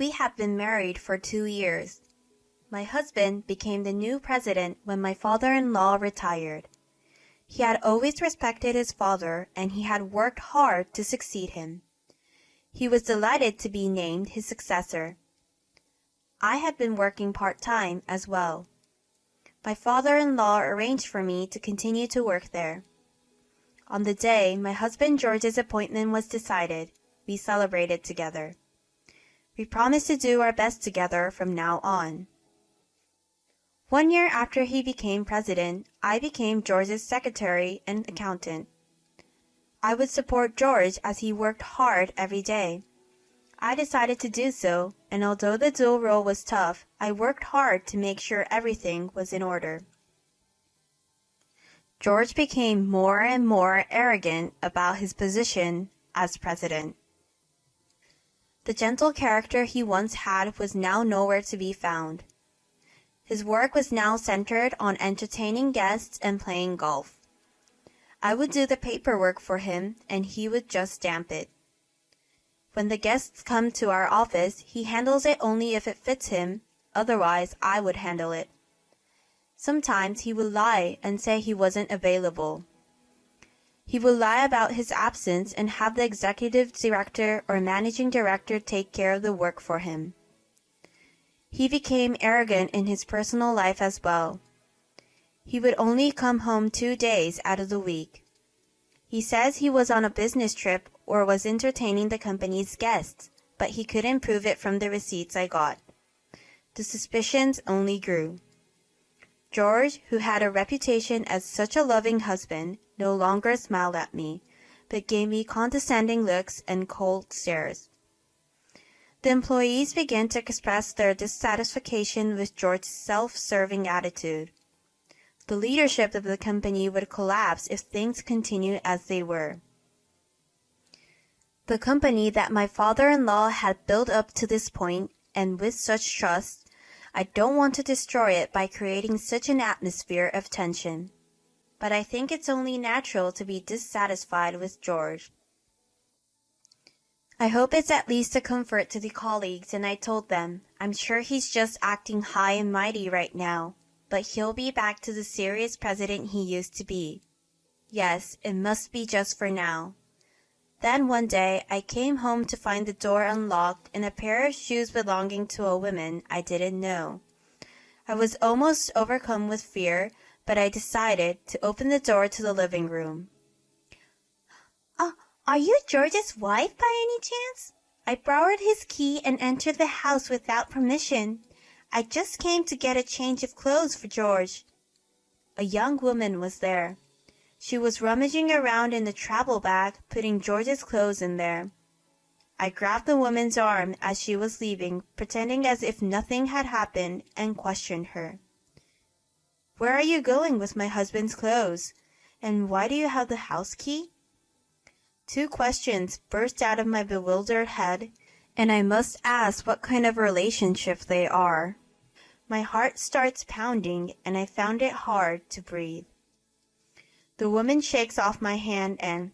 We have been married for 2 years. My husband became the new president when my father-in-law retired. He had always respected his father and he had worked hard to succeed him. He was delighted to be named his successor. I had been working part-time as well. My father-in-law arranged for me to continue to work there. On the day my husband George's appointment was decided, we celebrated together. We promised to do our best together from now on. 1 year after he became president, I became George's secretary and accountant. I would support George as he worked hard every day. I decided to do so, and although the dual role was tough, I worked hard to make sure everything was in order. George became more and more arrogant about his position as president. The gentle character he once had was now nowhere to be found. His work was now centered on entertaining guests and playing golf. I would do the paperwork for him, and he would just stamp it. When the guests come to our office, he handles it only if it fits him, otherwise I would handle it. Sometimes he would lie and say he wasn't available. He would lie about his absence and have the executive director or managing director take care of the work for him. He became arrogant in his personal life as well. He would only come home 2 days out of the week. He says he was on a business trip or was entertaining the company's guests, but he couldn't prove it from the receipts I got. The suspicions only grew. George, who had a reputation as such a loving husband, no longer smiled at me, but gave me condescending looks and cold stares. The employees began to express their dissatisfaction with George's self-serving attitude. The leadership of the company would collapse if things continued as they were. The company that my father-in-law had built up to this point, and with such trust, I don't want to destroy it by creating such an atmosphere of tension. But I think it's only natural to be dissatisfied with George. I hope it's at least a comfort to the colleagues, and I told them, I'm sure he's just acting high and mighty right now, but he'll be back to the serious president he used to be. Yes, it must be just for now. Then one day I came home to find the door unlocked and a pair of shoes belonging to a woman I didn't know. I was almost overcome with fear, but I decided to open the door to the living room. Are you George's wife by any chance? I borrowed his key and entered the house without permission. I just came to get a change of clothes for George. A young woman was there. She was rummaging around in the travel bag, putting George's clothes in there. I grabbed the woman's arm as she was leaving, pretending as if nothing had happened, and questioned her. Where are you going with my husband's clothes? And why do you have the house key? 2 questions burst out of my bewildered head, and I must ask what kind of relationship they are. My heart starts pounding, and I found it hard to breathe. The woman shakes off my hand and,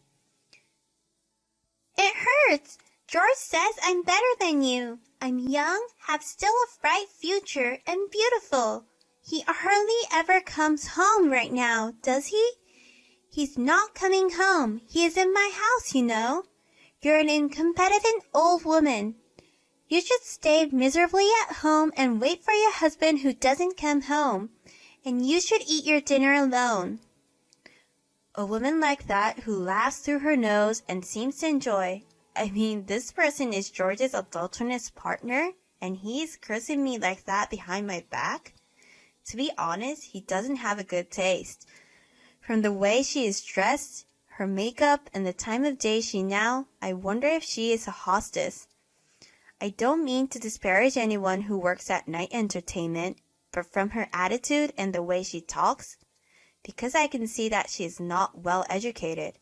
It hurts! George says I'm better than you. I'm young, have still a bright future, and beautiful. He hardly ever comes home right now, does he? He's not coming home. He is in my house, you know. You're an incompetent old woman. You should stay miserably at home and wait for your husband who doesn't come home. And you should eat your dinner alone. A woman like that who laughs through her nose and seems to enjoy. I mean, this person is George's adulterous partner, and he's cursing me like that behind my back? To be honest, he doesn't have a good taste. From the way she is dressed, her makeup, and the time of day I wonder if she is a hostess. I don't mean to disparage anyone who works at night entertainment, but from her attitude and the way she talks, because I can see that she is not well educated.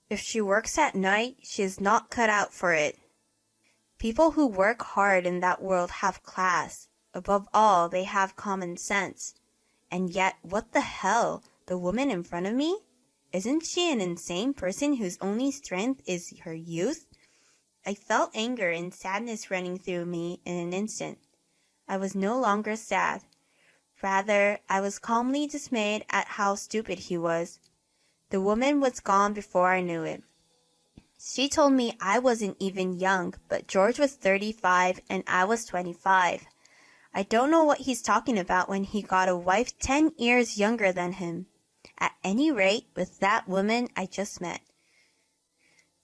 If she works at night, she is not cut out for it. People who work hard in that world have class. Above all, they have common sense. And yet, what the hell? The woman in front of me? Isn't she an insane person whose only strength is her youth? I felt anger and sadness running through me in an instant. I was no longer sad. Rather, I was calmly dismayed at how stupid he was. The woman was gone before I knew it. She told me I wasn't even young, but George was 35 and I was 25. I don't know what he's talking about when he got a wife 10 years younger than him. At any rate, with that woman I just met.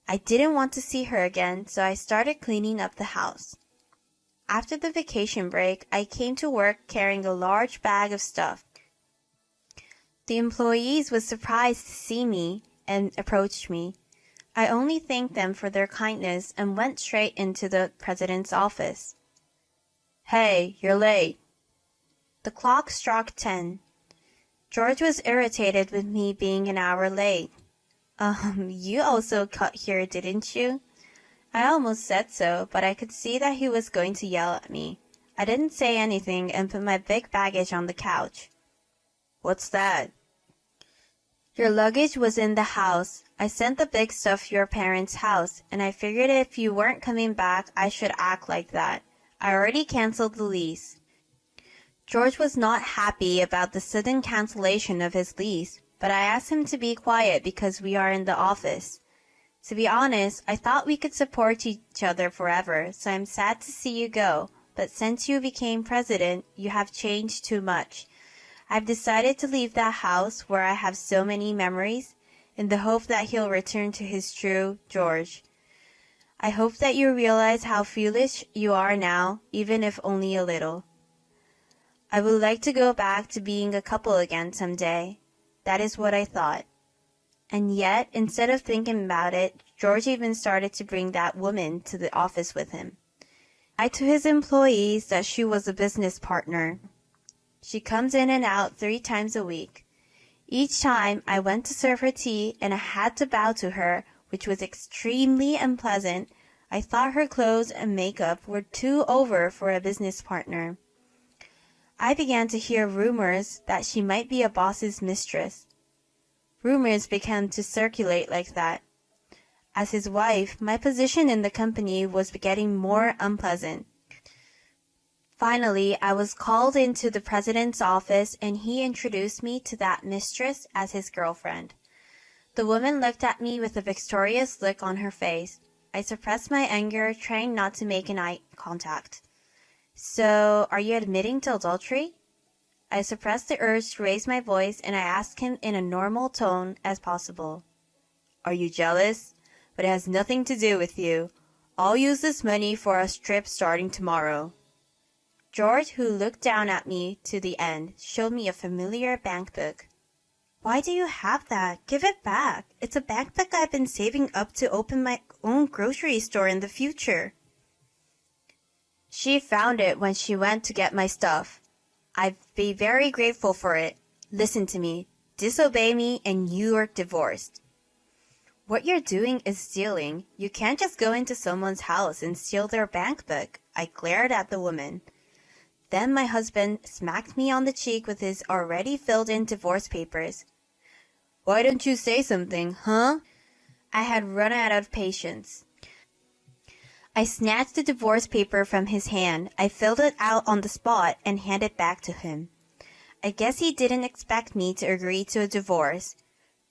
I didn't want to see her again, so I started cleaning up the house. After the vacation break, I came to work carrying a large bag of stuff. The employees were surprised to see me and approached me. I only thanked them for their kindness and went straight into the president's office. "Hey, you're late." The clock struck 10. George was irritated with me being an hour late. You also cut here, didn't you?" I almost said so, but I could see that he was going to yell at me. I didn't say anything and put my big baggage on the couch. "What's that?" "Your luggage was in the house. I sent the big stuff to your parents' house, and I figured if you weren't coming back, I should act like that. I already canceled the lease." George was not happy about the sudden cancellation of his lease, but I asked him to be quiet because we are in the office. To be honest, I thought we could support each other forever, so I'm sad to see you go, but since you became president, you have changed too much. I've decided to leave that house where I have so many memories, in the hope that he'll return to his true George. I hope that you realize how foolish you are now, even if only a little. I would like to go back to being a couple again someday. That is what I thought. And yet, instead of thinking about it, George even started to bring that woman to the office with him. I told his employees that she was a business partner. She comes in and out 3 times a week. Each time I went to serve her tea and I had to bow to her, which was extremely unpleasant. I thought her clothes and makeup were too over for a business partner. I began to hear rumors that she might be a boss's mistress. Rumors began to circulate like that. As his wife, my position in the company was getting more unpleasant. Finally, I was called into the president's office and he introduced me to that mistress as his girlfriend. The woman looked at me with a victorious look on her face. I suppressed my anger, trying not to make an eye contact. "So, are you admitting to adultery?" I suppressed the urge to raise my voice and I asked him in a normal tone as possible. "Are you jealous? But it has nothing to do with you. I'll use this money for a trip starting tomorrow." George, who looked down at me to the end, showed me a familiar bank book. "Why do you have that? Give it back. It's a bank book I've been saving up to open my own grocery store in the future." "She found it when she went to get my stuff. I'd be very grateful for it. Listen to me. Disobey me and you are divorced." "What you're doing is stealing. You can't just go into someone's house and steal their bank book." I glared at the woman. Then my husband smacked me on the cheek with his already filled-in divorce papers. "Why don't you say something, huh?" I had run out of patience. I snatched the divorce paper from his hand. I filled it out on the spot and handed it back to him. I guess he didn't expect me to agree to a divorce.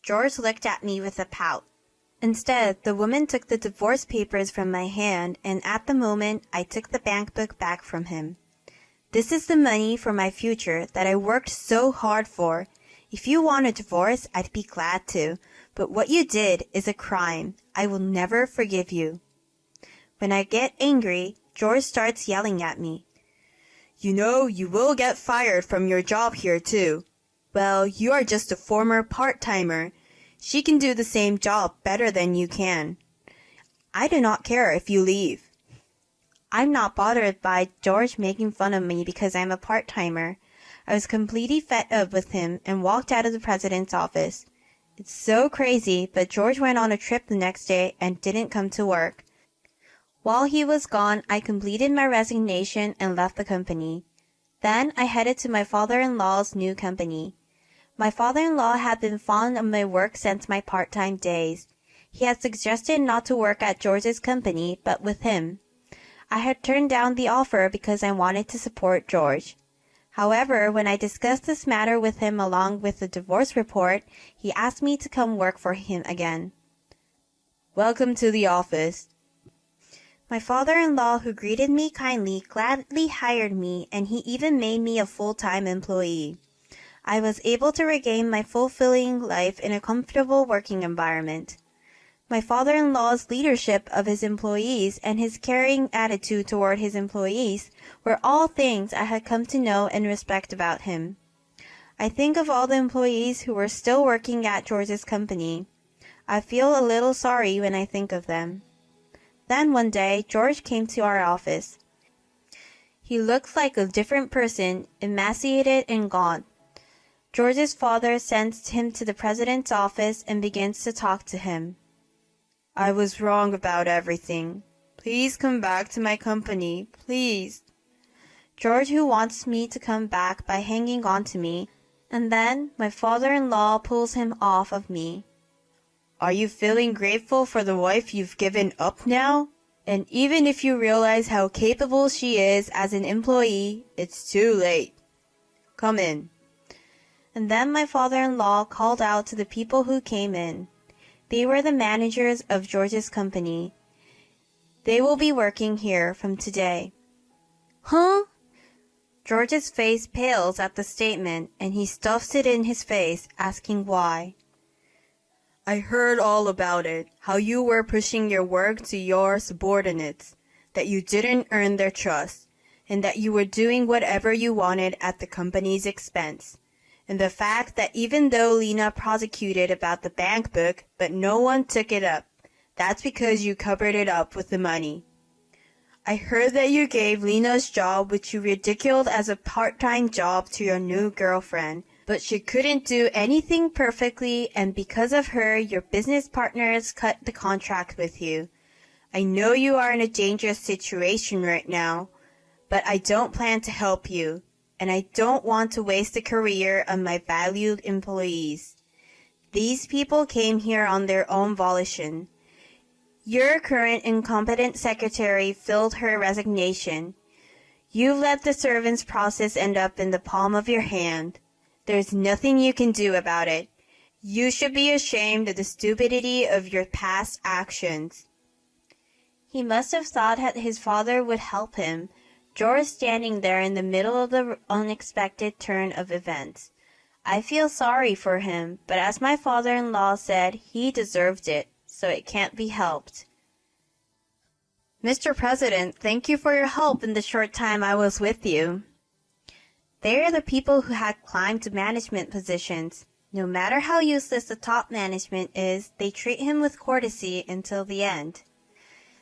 George looked at me with a pout. Instead, the woman took the divorce papers from my hand, and at the moment, I took the bank book back from him. "This is the money for my future that I worked so hard for. If you want a divorce, I'd be glad to, but what you did is a crime. I will never forgive you." When I get angry, George starts yelling at me. "You know, you will get fired from your job here too. Well, you are just a former part-timer. She can do the same job better than you can. I do not care if you leave." I'm not bothered by George making fun of me because I'm a part-timer. I was completely fed up with him and walked out of the president's office. It's so crazy, but George went on a trip the next day and didn't come to work. While he was gone, I completed my resignation and left the company. Then I headed to my father-in-law's new company. My father-in-law had been fond of my work since my part-time days. He had suggested not to work at George's company, but with him. I had turned down the offer because I wanted to support George. However, when I discussed this matter with him along with the divorce report, he asked me to come work for him again. Welcome to the office. My father-in-law, who greeted me kindly, gladly hired me, and he even made me a full-time employee. I was able to regain my fulfilling life in a comfortable working environment. My father-in-law's leadership of his employees and his caring attitude toward his employees were all things I had come to know and respect about him. I think of all the employees who were still working at George's company. I feel a little sorry when I think of them. Then one day, George came to our office. He looked like a different person, emaciated and gaunt. George's father sends him to the president's office and begins to talk to him. I was wrong about everything. Please come back to my company, please. George, who wants me to come back by hanging on to me, and then my father-in-law pulls him off of me. Are you feeling grateful for the wife you've given up now? And even if you realize how capable she is as an employee, it's too late. Come in. And then my father-in-law called out to the people who came in. They were the managers of George's company. They will be working here from today. Huh? George's face pales at the statement, and he stuffs it in his face, asking why. I heard all about it, how you were pushing your work to your subordinates, that you didn't earn their trust, and that you were doing whatever you wanted at the company's expense. And the fact that even though Lena prosecuted about the bank book, but no one took it up, that's because you covered it up with the money. I heard that you gave Lena's job, which you ridiculed as a part-time job, to your new girlfriend, but she couldn't do anything perfectly, and because of her, your business partners cut the contract with you. I know you are in a dangerous situation right now, but I don't plan to help you. And I don't want to waste a career on my valued employees. These people came here on their own volition. Your current incompetent secretary filled her resignation. You let the servants' process end up in the palm of your hand. There's nothing you can do about it. You should be ashamed of the stupidity of your past actions. He must have thought that his father would help him. George standing there in the middle of the unexpected turn of events. I feel sorry for him, but as my father-in-law said, he deserved it, so it can't be helped. Mr. President, thank you for your help in the short time I was with you. They are the people who had climbed to management positions. No matter how useless the top management is, they treat him with courtesy until the end.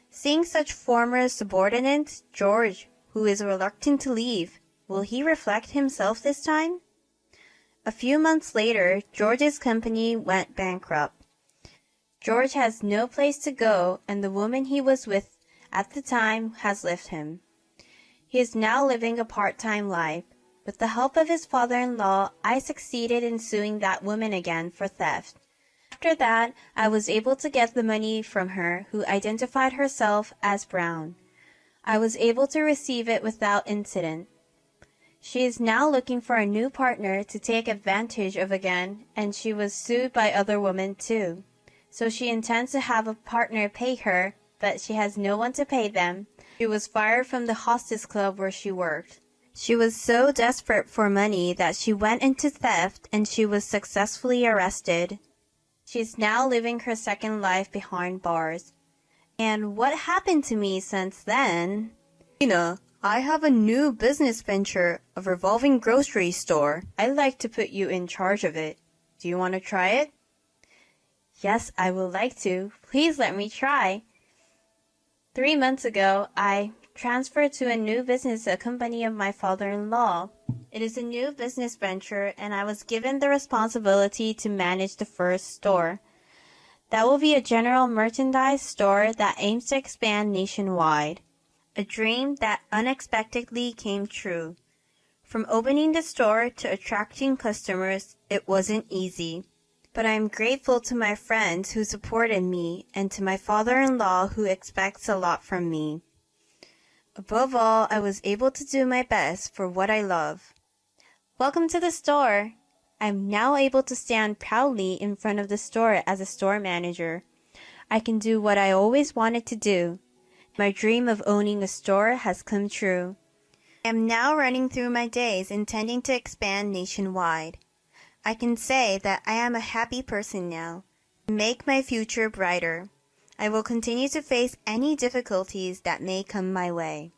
Seeing such former subordinates, George, who is reluctant to leave, will he reflect himself this time? A few months later, George's company went bankrupt. George has no place to go, and the woman he was with at the time has left him. He is now living a part-time life. With the help of his father-in-law, I succeeded in suing that woman again for theft. After that, I was able to get the money from her, who identified herself as Brown. I was able to receive it without incident. She is now looking for a new partner to take advantage of again, and she was sued by other women too. So she intends to have a partner pay her, but she has no one to pay them. She was fired from the hostess club where she worked. She was so desperate for money that she went into theft, and she was successfully arrested. She is now living her second life behind bars. And what happened to me since then? Lena, I have a new business venture, a revolving grocery store. I'd like to put you in charge of it. Do you want to try it? Yes, I would like to. Please let me try. 3 months ago, I transferred to a new business, a company of my father-in-law. It is a new business venture, and I was given the responsibility to manage the first store. That will be a general merchandise store that aims to expand nationwide. A dream that unexpectedly came true. From opening the store to attracting customers, it wasn't easy. But I am grateful to my friends who supported me and to my father-in-law who expects a lot from me. Above all, I was able to do my best for what I love. Welcome to the store. I'm now able to stand proudly in front of the store as a store manager. I can do what I always wanted to do. My dream of owning a store has come true. I am now running through my days intending to expand nationwide. I can say that I am a happy person now. Make my future brighter. I will continue to face any difficulties that may come my way.